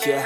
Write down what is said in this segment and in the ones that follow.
Yeah,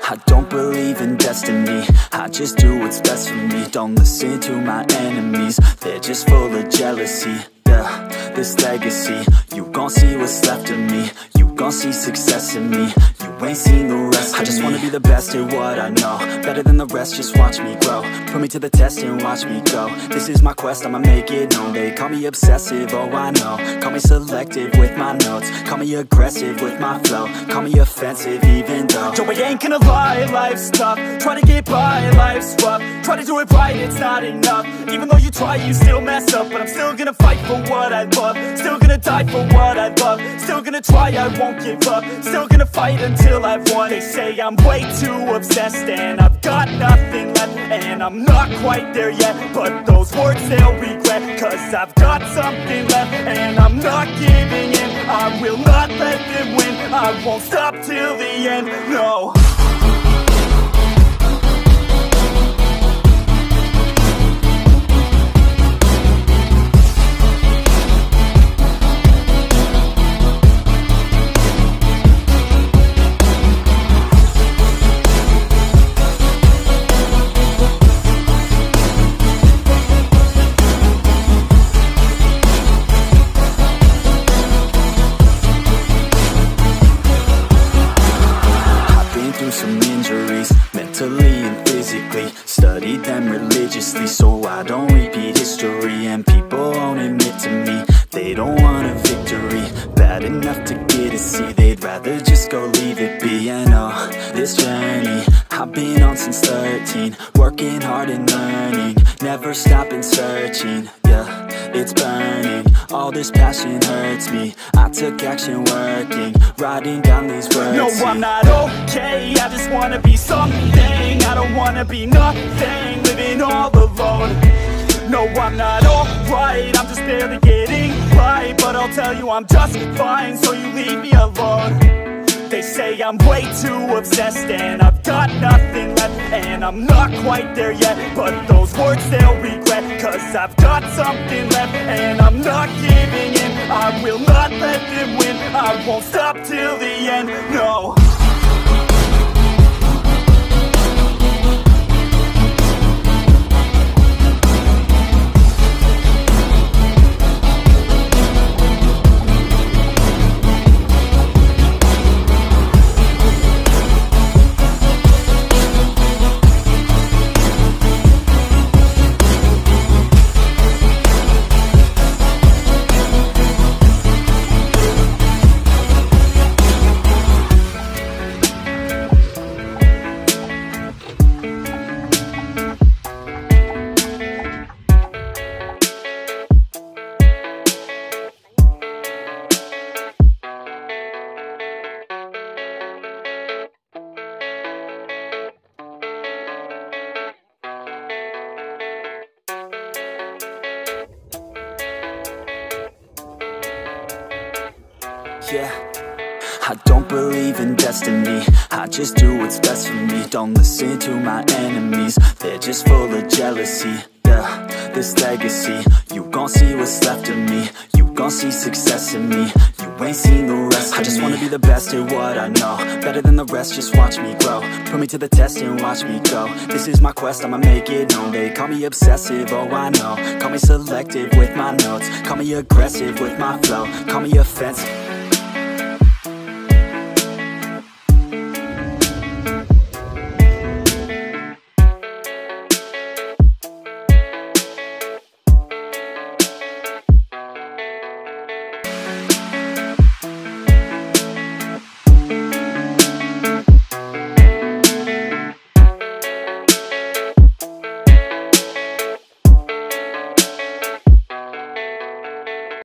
I don't believe in destiny, I just do what's best for me. Don't listen to my enemies, they're just full of jealousy. Yeah, this legacy, you gon' see what's left of me. You gon' see success in me, you ain't seen the rest of me. I just wanna be the best at what I know, better than the rest, just watch me grow. Put me to the test and watch me go. This is my quest, I'ma make it known. They call me obsessive, oh I know. Call me selective with my notes, call me aggressive with my flow, call me offensive even though yo, I ain't gonna lie, life's tough. Try to get by, life's rough. Try to do it right, it's not enough. Even though you try, you still mess up. But I'm still gonna fight for what I love, still gonna die for what I love, still gonna try, I won't give up, still gonna fight until I've won. They say I'm way too obsessed and I've got nothing left, and I'm not quite there yet, but those words they'll regret, cause I've got something left and I'm not giving in. I will not let them win, I won't stop till the end, no. Some injuries, mentally and physically. Studied them religiously so I don't repeat history. And people won't admit to me they don't want a victory bad enough to get a C. They'd rather just go leave it be. And oh, this journey I've been on since 13, working hard and learning, never stopping searching. Yeah, it's burning, all this passion hurts me. I took action working, writing down these words. No, I'm not okay, I just wanna be something. I don't wanna be nothing, living all alone. No, I'm not alright, I'm just barely getting right. But I'll tell you I'm just fine, so you leave me alone. They say I'm way too obsessed and I've got nothing left, and I'm not quite there yet, but those words they'll regret, cause I've got something left and I'm not giving in. I will not let them win, I won't stop till the end, no. Yeah, I don't believe in destiny, I just do what's best for me. Don't listen to my enemies, they're just full of jealousy. Yeah, this legacy, you gon' see what's left of me. You gon' see success in me, you ain't seen the rest of me. I just wanna be the best at what I know, better than the rest, just watch me grow. Put me to the test and watch me go. This is my quest, I'ma make it known. They call me obsessive, oh I know. Call me selective with my notes, call me aggressive with my flow, call me offensive